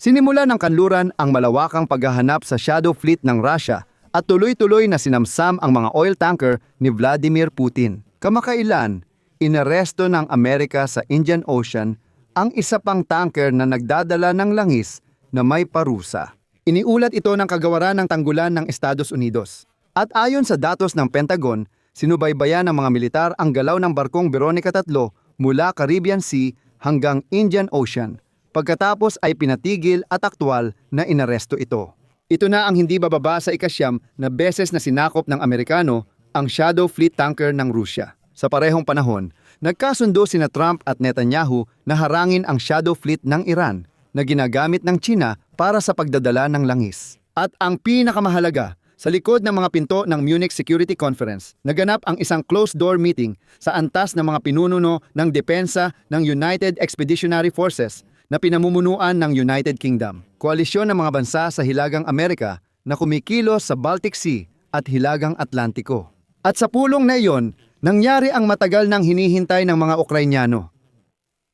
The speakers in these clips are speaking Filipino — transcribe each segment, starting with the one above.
Sinimula ng kanluran ang malawakang paghahanap sa shadow fleet ng Russia at tuloy-tuloy na sinamsam ang mga oil tanker ni Vladimir Putin. Kamakailan, inaresto ng Amerika sa Indian Ocean ang isa pang tanker na nagdadala ng langis na may parusa. Iniulat ito ng kagawaran ng tanggulan ng Estados Unidos. At ayon sa datos ng Pentagon, sinubaybayan ng mga militar ang galaw ng barkong Veronica 3 mula Caribbean Sea hanggang Indian Ocean. Pagkatapos ay pinatigil at aktwal na inaresto ito. Ito na ang hindi bababa sa ikasyam na beses na sinakop ng Amerikano ang shadow fleet tanker ng Rusya. Sa parehong panahon, nagkasundo sina Trump at Netanyahu na harangin ang shadow fleet ng Iran na ginagamit ng China para sa pagdadala ng langis. At ang pinakamahalaga, sa likod ng mga pinto ng Munich Security Conference, naganap ang isang closed-door meeting sa antas ng mga pinununo ng depensa ng United Expeditionary Forces na pinamumunuan ng United Kingdom. Koalisyon ng mga bansa sa Hilagang Amerika na kumikilos sa Baltic Sea at Hilagang Atlantiko. At sa pulong na iyon, nangyari ang matagal nang hinihintay ng mga Ukrainyano.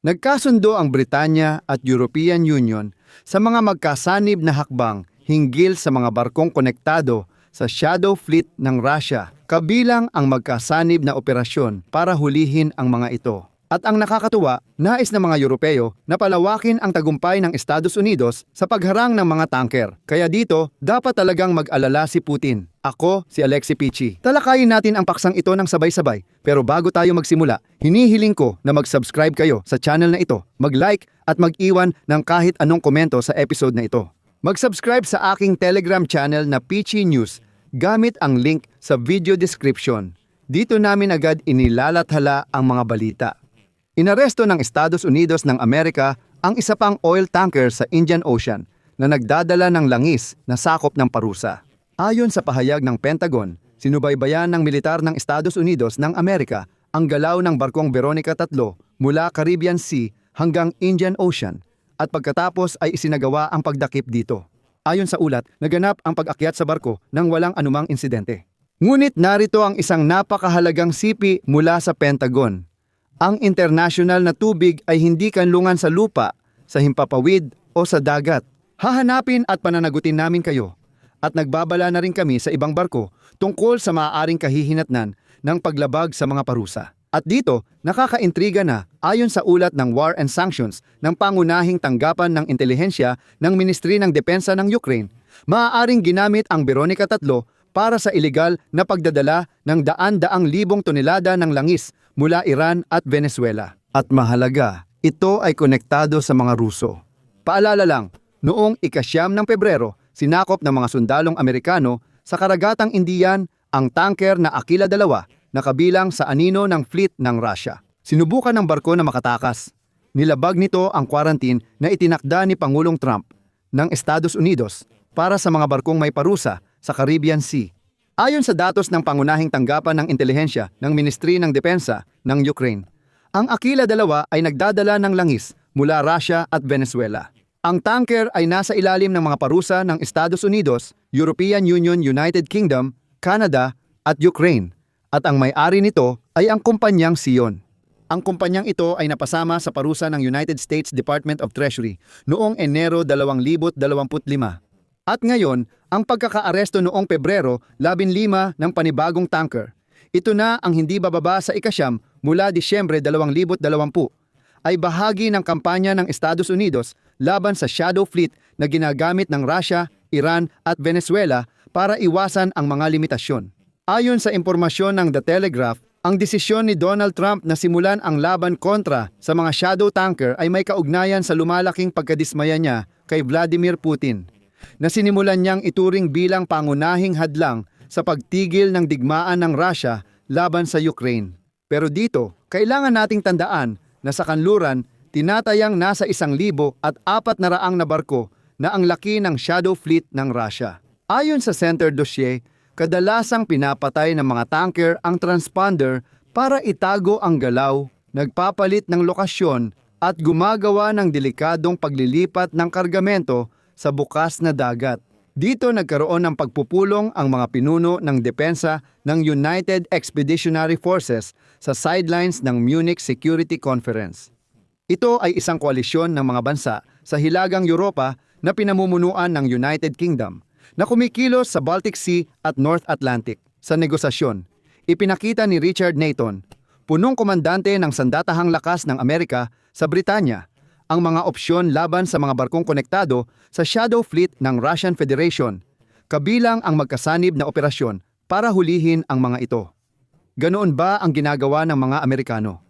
Nagkasundo ang Britanya at European Union sa mga magkasanib na hakbang hinggil sa mga barkong konektado sa shadow fleet ng Russia, kabilang ang magkasanib na operasyon para hulihin ang mga ito. At ang nakakatuwa, nais ng mga Europeo na palawakin ang tagumpay ng Estados Unidos sa pagharang ng mga tanker. Kaya dito, dapat talagang mag-alala si Putin. Ako, si Alexi Pichi. Talakayin natin ang paksang ito ng sabay-sabay. Pero bago tayo magsimula, hinihiling ko na mag-subscribe kayo sa channel na ito, mag-like at mag-iwan ng kahit anong komento sa episode na ito. Mag-subscribe sa aking Telegram channel na Pichi News gamit ang link sa video description. Dito namin agad inilalathala ang mga balita. Inaresto ng Estados Unidos ng Amerika ang isa pang oil tanker sa Indian Ocean na nagdadala ng langis na sakop ng parusa. Ayon sa pahayag ng Pentagon, sinubaybayan ng militar ng Estados Unidos ng Amerika ang galaw ng barkong Veronica 3 mula Caribbean Sea hanggang Indian Ocean at pagkatapos ay isinagawa ang pagdakip dito. Ayon sa ulat, naganap ang pag-akyat sa barko nang walang anumang insidente. Ngunit narito ang isang napakahalagang sipi mula sa Pentagon. Ang international na tubig ay hindi kanlungan sa lupa, sa himpapawid o sa dagat. Hahanapin at pananagutin namin kayo. At nagbabala na rin kami sa ibang barko tungkol sa maaaring kahihinatnan ng paglabag sa mga parusa. At dito, nakakaintriga na ayon sa ulat ng War and Sanctions ng pangunahing tanggapan ng intelihensya ng Ministry ng Depensa ng Ukraine, maaaring ginamit ang Veronica 3 para sa ilegal na pagdadala ng daan-daang libong tonelada ng langis mula Iran at Venezuela. At mahalaga, ito ay konektado sa mga Ruso. Paalala lang, noong ika-9 ng Pebrero, sinakop ng mga sundalong Amerikano sa karagatang Indian ang tanker na Aquila 2 na kabilang sa anino ng fleet ng Russia. Sinubukan ng barko na makatakas. Nilabag nito ang quarantine na itinakda ni Pangulong Trump ng Estados Unidos para sa mga barkong may parusa sa Caribbean Sea. Ayon sa datos ng pangunahing tanggapan ng intelihensya ng Ministry ng Depensa ng Ukraine, ang Aquila 2 ay nagdadala ng langis mula Russia at Venezuela. Ang tanker ay nasa ilalim ng mga parusa ng Estados Unidos, European Union, United Kingdom, Canada at Ukraine. At ang may-ari nito ay ang kumpanyang Sion. Ang kumpanyang ito ay napasama sa parusa ng United States Department of Treasury noong Enero 2025. At ngayon, ang pagkakaaresto noong Pebrero 15 ng panibagong tanker. Ito na ang hindi bababa sa ikasyam mula Disyembre 2020 ay bahagi ng kampanya ng Estados Unidos laban sa shadow fleet na ginagamit ng Russia, Iran at Venezuela para iwasan ang mga limitasyon. Ayon sa impormasyon ng The Telegraph, ang desisyon ni Donald Trump na simulan ang laban kontra sa mga shadow tanker ay may kaugnayan sa lumalaking pagkadismaya niya kay Vladimir Putin, na sinimulan niyang ituring bilang pangunahing hadlang sa pagtigil ng digmaan ng Russia laban sa Ukraine. Pero dito, kailangan nating tandaan na sa kanluran, tinatayang nasa 1,400 na barko na ang laki ng shadow fleet ng Russia. Ayon sa Center Dossier, kadalasang pinapatay ng mga tanker ang transponder para itago ang galaw, nagpapalit ng lokasyon at gumagawa ng delikadong paglilipat ng kargamento sa bukas na dagat. Dito nagkaroon ng pagpupulong ang mga pinuno ng depensa ng United Expeditionary Forces sa sidelines ng Munich Security Conference. Ito ay isang koalisyon ng mga bansa sa Hilagang Europa na pinamumunuan ng United Kingdom na kumikilos sa Baltic Sea at North Atlantic. Sa negosasyon, ipinakita ni Richard Nathan, punong komandante ng sandatahang lakas ng Amerika sa Britanya, ang mga opsyon laban sa mga barkong konektado sa Shadow Fleet ng Russian Federation, kabilang ang magkasanib na operasyon para hulihin ang mga ito. Ganoon ba ang ginagawa ng mga Amerikano?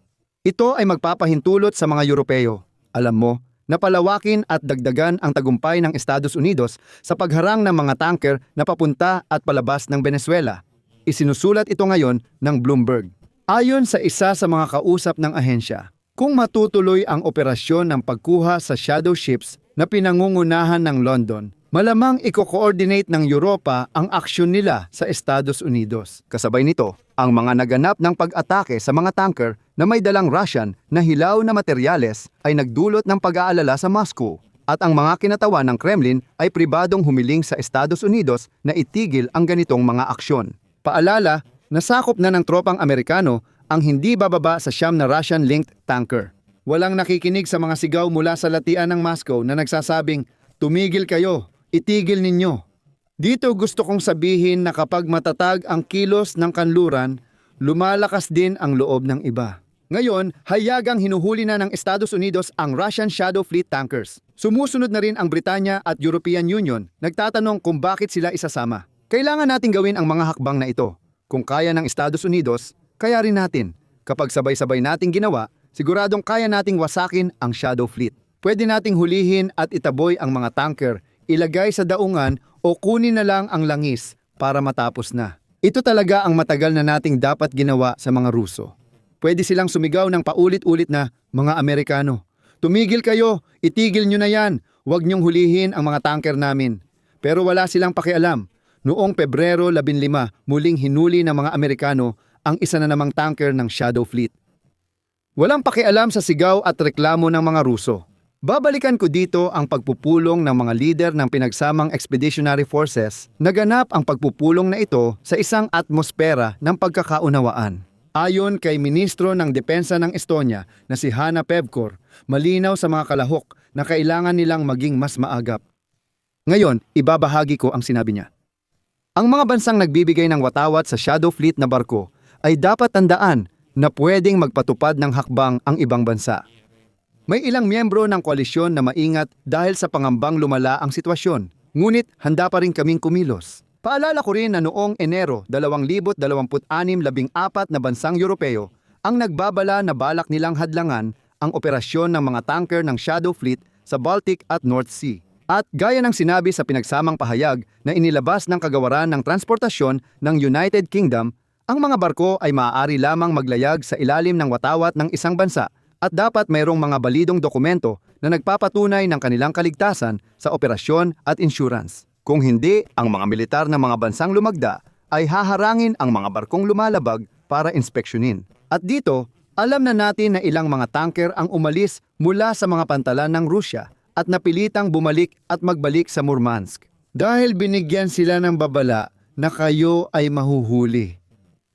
Ito ay magpapahintulot sa mga Europeo. Alam mo, na palawakin at dagdagan ang tagumpay ng Estados Unidos sa pagharang ng mga tanker na papunta at palabas ng Venezuela. Isinusulat ito ngayon ng Bloomberg. Ayon sa isa sa mga kausap ng ahensya, kung matutuloy ang operasyon ng pagkuha sa shadow ships na pinangungunahan ng London, malamang iko-coordinate ng Europa ang aksyon nila sa Estados Unidos. Kasabay nito, ang mga naganap ng pag-atake sa mga tanker na may dalang Russian na hilaw na materyales ay nagdulot ng pag-aalala sa Moscow at ang mga kinatawan ng Kremlin ay pribadong humiling sa Estados Unidos na itigil ang ganitong mga aksyon. Paalala, nasakop na ng tropang Amerikano ang hindi bababa sa 9 na Russian-linked tanker. Walang nakikinig sa mga sigaw mula sa latian ng Moscow na nagsasabing, "Tumigil kayo, itigil ninyo." Dito gusto kong sabihin na kapag matatag ang kilos ng kanluran, lumalakas din ang loob ng iba. Ngayon, hayagang hinuhuli na ng Estados Unidos ang Russian Shadow Fleet tankers. Sumusunod na rin ang Britanya at European Union, nagtatanong kung bakit sila isasama. Kailangan nating gawin ang mga hakbang na ito. Kung kaya ng Estados Unidos, kaya rin natin. Kapag sabay-sabay nating ginawa, siguradong kaya nating wasakin ang Shadow Fleet. Pwede nating hulihin at itaboy ang mga tanker, ilagay sa daungan o kunin na lang ang langis para matapos na. Ito talaga ang matagal na nating dapat ginawa sa mga Ruso. Pwede silang sumigaw ng paulit-ulit na, "Mga Amerikano, tumigil kayo, itigil nyo na yan, huwag nyong hulihin ang mga tanker namin." Pero wala silang pakialam. Noong Pebrero 15, muling hinuli ng mga Amerikano ang isa na namang tanker ng Shadow Fleet. Walang pakialam sa sigaw at reklamo ng mga Ruso. Babalikan ko dito ang pagpupulong ng mga lider ng pinagsamang Expeditionary Forces. Naganap ang pagpupulong na ito sa isang atmosfera ng pagkakaunawaan. Ayon kay Ministro ng Depensa ng Estonia na si Hanna Pevkur, malinaw sa mga kalahok na kailangan nilang maging mas maagap. Ngayon, ibabahagi ko ang sinabi niya. Ang mga bansang nagbibigay ng watawat sa Shadow Fleet na barko ay dapat tandaan na pwedeng magpatupad ng hakbang ang ibang bansa. May ilang miyembro ng koalisyon na maingat dahil sa pangambang lumala ang sitwasyon, ngunit handa pa rin kaming kumilos. Paalala ko rin na noong Enero 2026, 14 na bansang Europeo ang nagbabala na balak nilang hadlangan ang operasyon ng mga tanker ng Shadow Fleet sa Baltic at North Sea. At gaya ng sinabi sa pinagsamang pahayag na inilabas ng kagawaran ng transportasyon ng United Kingdom, ang mga barko ay maaari lamang maglayag sa ilalim ng watawat ng isang bansa at dapat mayroong mga balidong dokumento na nagpapatunay ng kanilang kaligtasan sa operasyon at insurance. Kung hindi, ang mga militar ng mga bansang lumagda ay haharangin ang mga barkong lumalabag para inspeksyonin. At dito, alam na natin na ilang mga tanker ang umalis mula sa mga pantalan ng Rusya at napilitang bumalik at magbalik sa Murmansk. Dahil binigyan sila ng babala na kayo ay mahuhuli.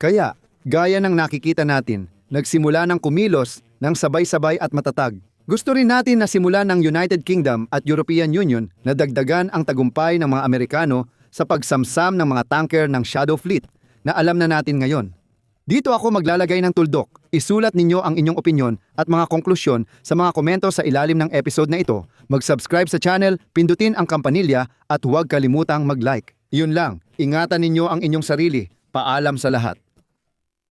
Kaya, gaya ng nakikita natin, nagsimula ng kumilos ng sabay-sabay at matatag. Gusto rin natin na simulan ng United Kingdom at European Union na dagdagan ang tagumpay ng mga Amerikano sa pagsamsam ng mga tanker ng Shadow Fleet na alam na natin ngayon. Dito ako maglalagay ng tuldok. Isulat ninyo ang inyong opinyon at mga konklusyon sa mga komento sa ilalim ng episode na ito. Mag-subscribe sa channel, pindutin ang kampanilya at huwag kalimutang mag-like. Iyon lang, ingatan ninyo ang inyong sarili. Paalam sa lahat.